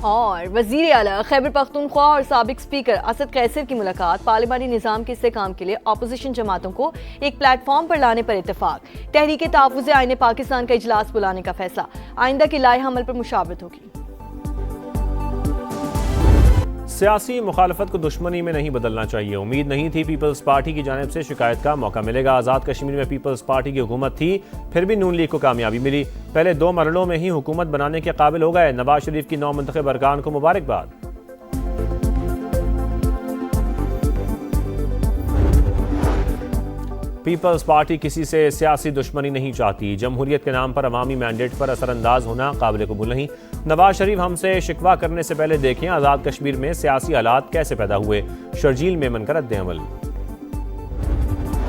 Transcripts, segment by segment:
और वज़ीर आला खैबर पख्तूनख्वा और साबिक स्पीकर असद कैसर की मुलाकात, पार्लिमानी निज़ाम के इस्तेहकाम के लिए अपोजिशन जमातों को एक प्लेटफॉर्म पर लाने पर इत्तेफाक। तहरीक तहफ़्फ़ुज़ आईन पाकिस्तान का इजलास बुलाने का फैसला, आइंदा की लाए अमल पर मुशावरत होगी। सियासी मुखालफत को दुश्मनी में नहीं बदलना चाहिए। उम्मीद नहीं थी पीपल्स पार्टी की जानिब से शिकायत का मौका मिलेगा। आज़ाद कश्मीर में पीपल्स पार्टी की हुकूमत थी, फिर भी नून लीग को कामयाबी मिली। पहले 2 मरलों में ही हुकूमत बनाने के काबिल हो गए। नवाज शरीफ की 9 मुंतखब अरकान को मुबारकबाद। पीपल्स पार्टी किसी से सियासी दुश्मनी नहीं चाहती। जमहूरियत के नाम पर अवामी मैंडेट पर असरअंदाज होना काबिल कबूल नहीं। नवाज शरीफ हमसे शिकवा करने से पहले देखें आज़ाद कश्मीर में सियासी हालात कैसे पैदा हुए। शर्जील मेमन का रद्द-ए-अमल।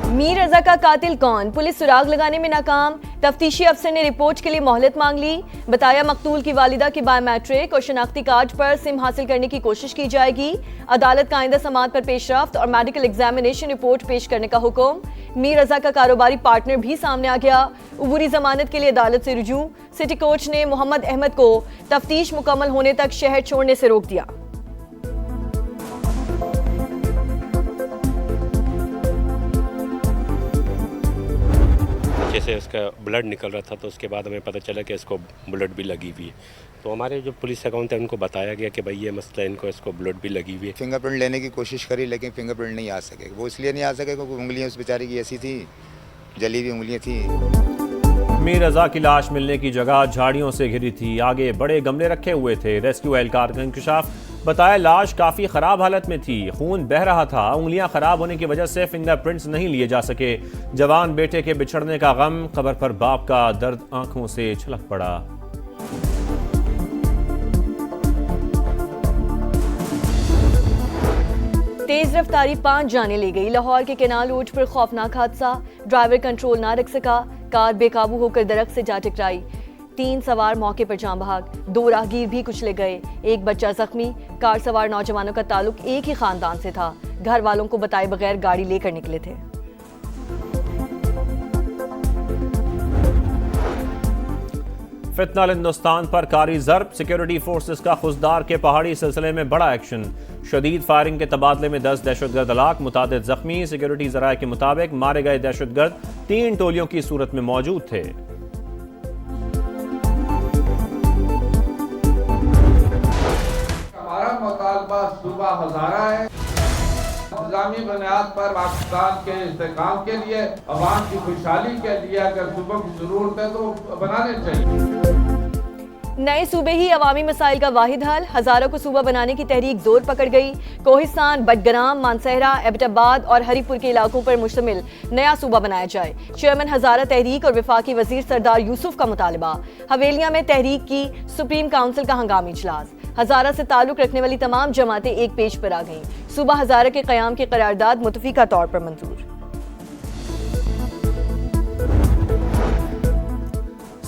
मीर रजा का कातिल कौन, पुलिस सुराग लगाने में नाकाम। तफ्तीशी अफसर ने रिपोर्ट के लिए मोहलत मांग ली। बताया मकतूल की वालिदा की बायोमेट्रिक और शनाख्ती कार्ड पर सिम हासिल करने की कोशिश की जाएगी। अदालत का आइंदा समाअत पर पेशरफ्त और मेडिकल एग्जामिनेशन रिपोर्ट पेश करने का हुक्म। मीर रजा का कारोबारी पार्टनर भी सामने आ गया। उबूरी जमानत के लिए अदालत से रुजू। सिटी कोर्ट ने मोहम्मद अहमद को तफ्तीश मुकम्मल होने तक शहर छोड़ने से रोक दिया। जैसे उसका ब्लड निकल रहा था तो उसके बाद हमें पता चला कि इसको बुलेट भी लगी हुई है। तो हमारे जो पुलिस अकाउंट है उनको बताया गया कि भाई ये मसला है, इसको बुलेट भी लगी हुई है। फिंगरप्रिंट लेने की कोशिश करी लेकिन फिंगरप्रिंट नहीं आ सके। वो इसलिए नहीं आ सके क्योंकि उंगलियां उस बेचारे की ऐसी थी, जली हुई उंगलियां थी। मीर रजा की लाश मिलने की जगह झाड़ियों से घिरी थी। आगे बड़े गमले रखे हुए थे। रेस्क्यू एहलकार का इंकशाफ। बताया लाश काफ़ी ख़राब हालत में थी, खून बह रहा था। उंगलियां ख़राब होने की वजह से फिंगरप्रिंट्स नहीं लिए जा सके। जवान बेटे के बिछड़ने का गम, कब्र पर बाप का दर्द आंखों से छलक पड़ा। तेज रफ्तारी 5 जाने ले गई। लाहौर के केनाल रोड पर खौफनाक हादसा, ड्राइवर कंट्रोल ना रख सका, कार बेकाबू होकर दरख्त से जा टकराई। 3 सवार मौके पर जान बहाक, 2 राहगीर भी कुचले गए, 1 बच्चा जख्मी। कार सवार नौजवानों का ताल्लुक एक ही खानदान से था। घर वालों को बताए बगैर गाड़ी लेकर निकले थे। फितनल हिंदुस्तान पर कारी ज़र्ब, सिक्योरिटी फोर्सेस का खुजदार के पहाड़ी सिलसिले में बड़ा एक्शन। शदीद फायरिंग के तबादले में 10 दहशतगर्द हलाक, मुतादिद जख्मी। सिक्योरिटी ज़राए के मुताबिक मारे गए दहशतगर्द 3 टोलियों की सूरत में मौजूद थे। हमारा मुतालबा सूबा हज़ारा है। इंतजामी बुनियाद पर पाकिस्तान के इस्तेहकाम के लिए, अवाम की खुशहाली के लिए अगर सूबों की जरूरत है तो बनाने चाहिए। नए सूबे ही अवामी मसाइल का वाहिद हल। हज़ारों को सूबा बनाने की तहरीक जोर पकड़ गई। कोहिस्तान, बडग्राम, मानसहरा, एबटाबाद और हरीपुर के इलाकों पर मुश्तमिल नया सूबा बनाया जाए। चेयरमैन हज़ारा तहरीक और वफाकी वजीर सरदार यूसुफ का मुतालबा। हवेलियां में तहरीक की सुप्रीम काउंसिल का हंगामी इजलास। हज़ारा से ताल्लुक रखने वाली तमाम जमातें एक पेज पर आ गईं। सूबा हज़ारा के क़याम की करारदाद मुतफ़ीक़ा तौर पर मंजूर।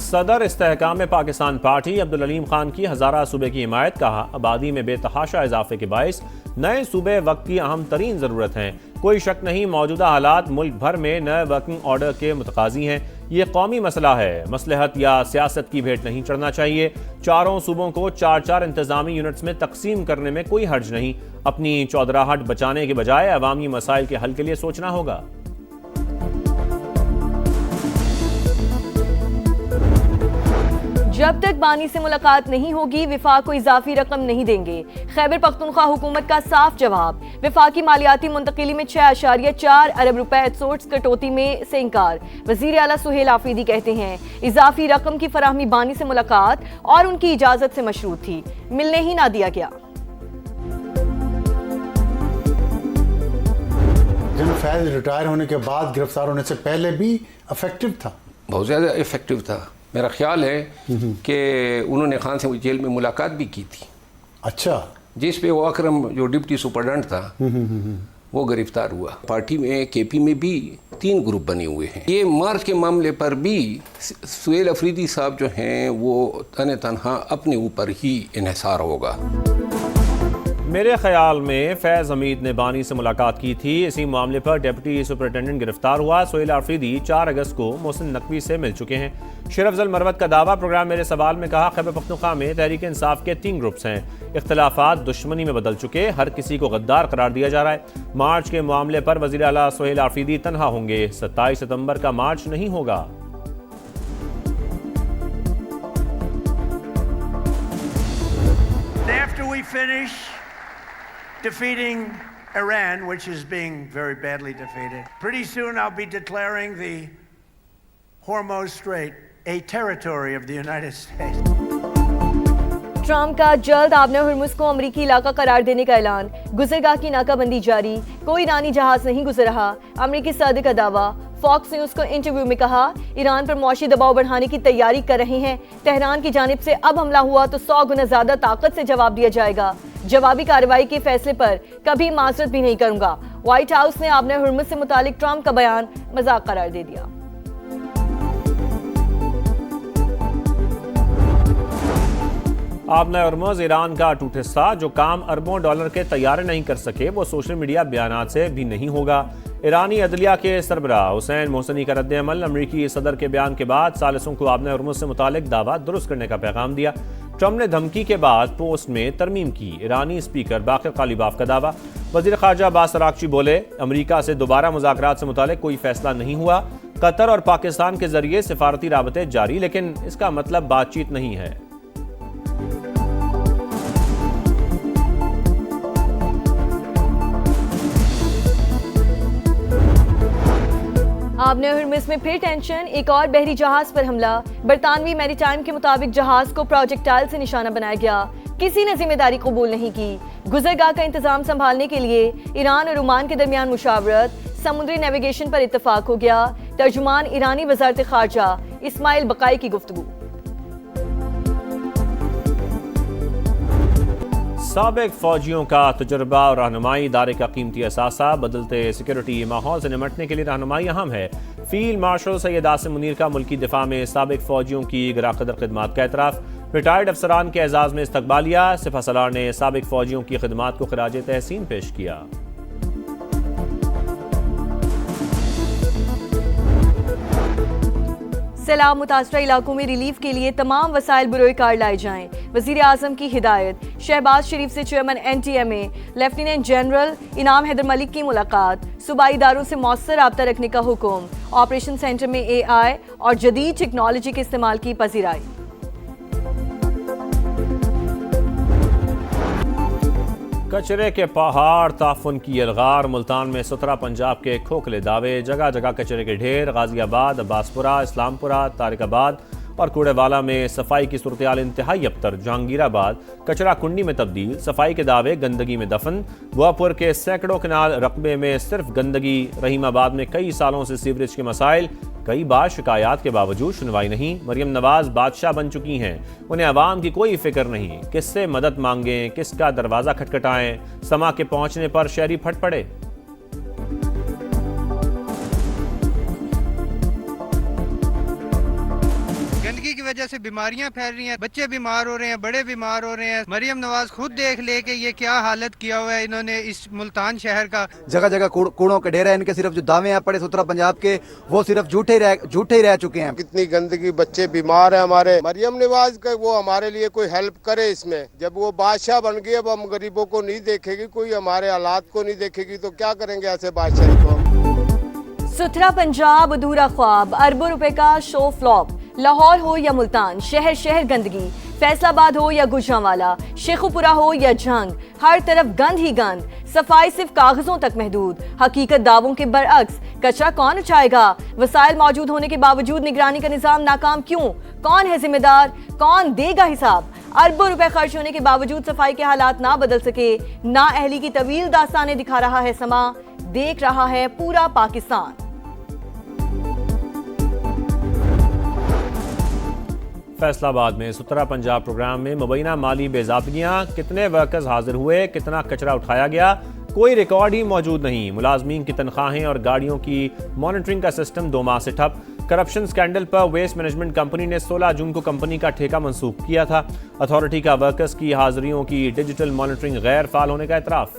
सदर इस्तेहकाम पाकिस्तान पार्टी अब्दुल अलीम खान की हज़ारा सूबे की हिमायत। कहा आबादी में बेतहाशा इजाफे के बाइस नए सूबे वक्त की अहम तरीन ज़रूरत हैं। कोई शक नहीं मौजूदा हालात मुल्क भर में नए वर्किंग ऑर्डर के मुतकाजी हैं। ये कौमी मसला है, मसलहत या सियासत की भेंट नहीं चढ़ना चाहिए। 4 सूबों को 4 इंतजामी यूनिट्स में तकसीम करने में कोई हर्ज नहीं। अपनी चौधराहट बचाने के बजाय अवामी मसाइल के हल के लिए सोचना होगा। जब तक बानी से मुलाकात नहीं होगी विफाक को इजाफी रकम नहीं देंगे। खैबर पख्तूनख्वा हुकूमत का साफ जवाब। विफाकी मालियाती मुंतकिली में 6.4 अरब रुपए एक्सपोर्ट्स कटौती में से इंकार। वजीर आला सुहेल आफरीदी कहते हैं इजाफी रकम की फराहमी बानी से मुलाकात और उनकी इजाजत से मशरूत थी, मिलने ही ना दिया गया। जनरल फैज रिटायर होने के बाद गिरफ्तार होने से पहले भी इफेक्टिव था, बहुत ज़्यादा इफेक्टिव था। मेरा ख्याल है कि उन्होंने खान से जेल में मुलाकात भी की थी। अच्छा, जिस पे वो अकरम जो डिप्टी सुपरडेंट था वो गिरफ्तार हुआ। पार्टी में केपी में भी 3 ग्रुप बने हुए हैं। ये मार्च के मामले पर भी सुहेल अफरीदी साहब जो हैं वो तने तनहा अपने ऊपर ही इन्हिसार होगा। मेरे ख्याल में फैज़ हमीद ने बानी से मुलाकात की थी। इसी मामले पर डिप्टी सुपरिटेंडेंट गिरफ्तार हुआ। सोहेल आफरीदी 4 अगस्त को मोहसिन नकवी से मिल चुके हैं। शेर अफजल मरवत का दावा। प्रोग्राम मेरे सवाल में कहा, खैबर पख्तूनख्वा में तहरीक इंसाफ के 3 ग्रुप्स हैं। इख्तलाफात दुश्मनी में बदल चुके, हर किसी को गद्दार करार दिया जा रहा है। मार्च के मामले पर वज़ीर आला सोहेल आफरीदी तन्हा होंगे। 27 सितंबर का मार्च नहीं होगा। After we finish defeating Iran, which is being very badly defeated, pretty soon I'll be declaring the Hormuz Strait a territory of the United States. Trump का जल्द आबना हुर्मुज़ को अमरीकी इलाका करार देने का ऐलान। गुजरगाह की नाकाबंदी जारी, कोई ईरानी जहाज नहीं गुजर रहा। अमरीकी सदर का दावा। फॉक्स न्यूज को इंटरव्यू में कहा, ईरान पर मौशी दबाव बढ़ाने की तैयारी कर रहे हैं। तेहरान की जानिब से अब हमला हुआ तो 100 गुना ज्यादा ताकत से जवाब दिया जाएगा। जवाबी कार्रवाई के फैसले पर कभी माजरत भी नहीं करूंगा। व्हाइट हाउस ने आबना हुर्मुज़ से मुतालिक ट्रंप का बयान मजाक करार दे दिया। आबना हुर्मुज़ ईरान का अटूट हिस्सा, जो काम अरबों डॉलर के तैयारे नहीं कर सके वो सोशल मीडिया बयानात से भी नहीं होगा। ईरानी अदलिया के सरबराह हुसैन मोहसनी का रद्द-ए-अमल। अमरीकी सदर के बयान के बाद सालिसों को आबना हुर्मुज़ से मुतालिक दावा दुरुस्त करने का पैगाम दिया। ट्रंप ने धमकी के बाद पोस्ट में तरमीम की। ईरानी स्पीकर बाक़िर कालिबाफ का दावा। वज़ीर ख़ारजा अब्बास अराग़ची बोले, अमरीका से दोबारा मुज़ाकरात से मुतालिक कोई फैसला नहीं हुआ। कतर और पाकिस्तान के जरिए सिफारती राबते जारी, लेकिन इसका मतलब बातचीत नहीं है। आबना हुर्मुज़ में फिर टेंशन, एक और बहरी जहाज पर हमला। बरतानवी मैरीटाइम के मुताबिक जहाज को प्रोजेक्टाइल से निशाना बनाया गया। किसी ने जिम्मेदारी कबूल नहीं की। गुजरगाह का इंतजाम संभालने के लिए ईरान और ओमान के दरमियान मुशावरत। समुद्री नेविगेशन पर इत्तफाक हो गया। तर्जुमान ईरानी वज़ारत ख़ारजा इस्माइल बकाई की गुफ्तगू। साबिक फौजियों का तजुर्बा और रहनुमाई इदारे का कीमती असासा। बदलते सिक्योरिटी माहौल से निमटने के लिए रहनुमाई अहम है। फील्ड मार्शल सैयद आसिम मुनीर का मुल्की दिफा में साबिक फौजियों की गराकदर खिदमात का एतराफ़। रिटायर्ड अफसरान के एजाज़ में इस्तकबालिया। सिपह सलार ने साबिक फौजियों की खिदमात को खराज तहसीन पेश किया। सैलाब मुतासरा इलाकों में रिलीफ के लिए तमाम वसाइल बुरोए कार लाए जाएं। वज़ीर आज़म की हिदायत। शहबाज शरीफ से चेयरमैन NTMA लेफ्टिनेंट जनरल इनाम हैदर मलिक की मुलाकात। सूबाई इदारों से मौसर राब्ता रखने का हुक्म। ऑपरेशन सेंटर में AI और जदीद टेक्नोलॉजी के इस्तेमाल की पजीराई। कचरे के पहाड़, ताफुन की अलगार। मुल्तान में 17 पंजाब के खोखले दावे। जगह जगह कचरे के ढेर। गाजियाबाद, अब्बासपुरा, इस्लामपुरा, तारिकाबाद और कूड़ेवाला में सफाई की सूरत-ए-हाल इंतहाई अबतर। जहांगीराबाद कचरा कुंडी में तब्दील। सफाई के दावे गंदगी में दफन। बुआपुर के सैकड़ों कनाल रकबे में सिर्फ गंदगी। रहीमाबाद में कई सालों से सीवरेज के मसाइल। कई बार शिकायत के बावजूद सुनवाई नहीं। मरियम नवाज बादशाह बन चुकी हैं, उन्हें आवाम की कोई फिक्र नहीं। किससे मदद मांगें, किसका दरवाज़ा खटखटाएं। समा के पहुंचने पर शहरी फट पड़े। गंदगी की वजह से बीमारियां फैल रही हैं, बच्चे बीमार हो रहे हैं, बड़े बीमार हो रहे हैं। मरियम नवाज खुद देख ले कि ये क्या हालत किया हुआ है इन्होंने इस मुल्तान शहर का। जगह जगह कूड़ों के ढेर है। इनके सिर्फ जो दावे हैं पड़े 17 पंजाब के, वो सिर्फ झूठे ही रह चुके हैं। कितनी गंदगी, बच्चे बीमार हैं हमारे। मरियम नवाज का वो हमारे लिए कोई हेल्प करे इसमें। जब वो बादशाह बन गई, अब हम गरीबों को नहीं देखेगी, कोई हमारे हालात को नहीं देखेगी, तो क्या करेंगे ऐसे बादशाही को। सुथरा पंजाब अधूरा ख्वाब। अरबों रुपए का शो फ्लॉप। लाहौर हो या मुल्तान, शहर शहर गंदगी। फैसलाबाद हो या गुजरांवाला, शेखुपुरा हो या जंग, हर तरफ गंद ही गंद। सफाई सिर्फ कागजों तक महदूद। हकीकत दावों के बरअक्स। कचरा कौन उठाएगा? वसाइल मौजूद होने के बावजूद निगरानी का निजाम नाकाम क्यों? कौन है जिम्मेदार? कौन देगा हिसाब? अरबों रुपए खर्च होने के बावजूद सफाई के हालात ना बदल सके। ना अहली की तवील दास्तानें दिखा रहा है समा, देख रहा है पूरा पाकिस्तान। फैसलाबाद में 17 पंजाब प्रोग्राम में मुबैना माली बेज़ाबतियाँ। कितने वर्कर्स हाजिर हुए, कितना कचरा उठाया गया, कोई रिकॉर्ड ही मौजूद नहीं। मुलाजमीन की तनख्वाहें और गाड़ियों की मॉनिटरिंग का सिस्टम 2 माह से ठप। करप्शन स्कैंडल पर वेस्ट मैनेजमेंट कंपनी ने 16 जून को कंपनी का ठेका मंसूख किया था। अथॉरिटी का वर्कर्स की हाजिरियों की डिजिटल मॉनिटरिंग गैर फाल होने का एतराफ।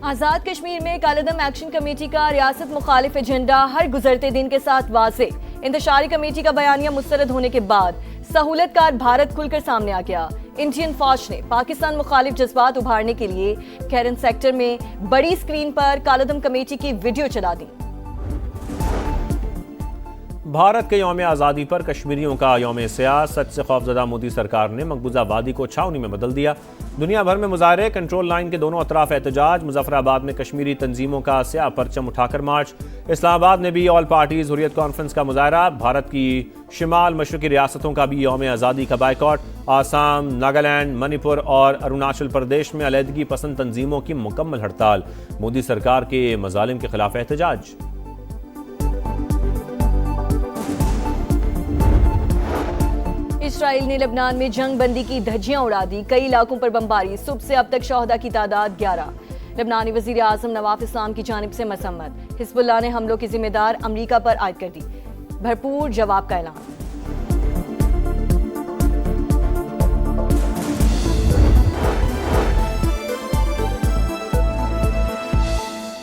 आजाद कश्मीर में कालेदम एक्शन कमेटी का रियासत मुखालिफ एजेंडा हर गुजरते दिन के साथ वाज़े। इंतशारी कमेटी का बयानिया मुस्तरद होने के बाद सहूलतकार भारत खुलकर सामने आ गया। इंडियन फौज ने पाकिस्तान मुखालिफ जज्बात उभारने के लिए कैरन सेक्टर में बड़ी स्क्रीन पर कालेदम कमेटी की वीडियो चला दी। भारत के यौम आज़ादी पर कश्मीरियों का यौम सियासत से खौफजदा मोदी सरकार ने मकबूजा वादी को छावनी में बदल दिया। दुनिया भर में मुजाहरे, कंट्रोल लाइन के दोनों अतराफ एहतजाज। मुजफ्फराबाद में कश्मीरी तंजीमों का स्याह परचम उठाकर मार्च। इस्लामाबाद में भी ऑल पार्टीज हुर्रियत कॉन्फ्रेंस का मुजाहरा। भारत की शिमाल मशरकी रियासतों का भी यौम आज़ादी का बायकॉट। आसाम, नागालैंड, मणिपुर और अरुणाचल प्रदेश में अलहदगी पसंद तंजीमों की मुकम्मल हड़ताल। मोदी सरकार के मजालिम के खिलाफ एहतजाज। इसराइल ने लेबनान में जंग बंदी की धज्जियां उड़ा दी। कई इलाकों पर बमबारी। सुबह से अब तक शोहदा की तादाद 11। लेबनानी वजीर आजम नवाफ इस्लाम की जानिब से मसम्मत। हिजबुल्लाह ने हमलों की जिम्मेदार अमरीका पर आयद कर दी। भरपूर जवाब का ऐलान।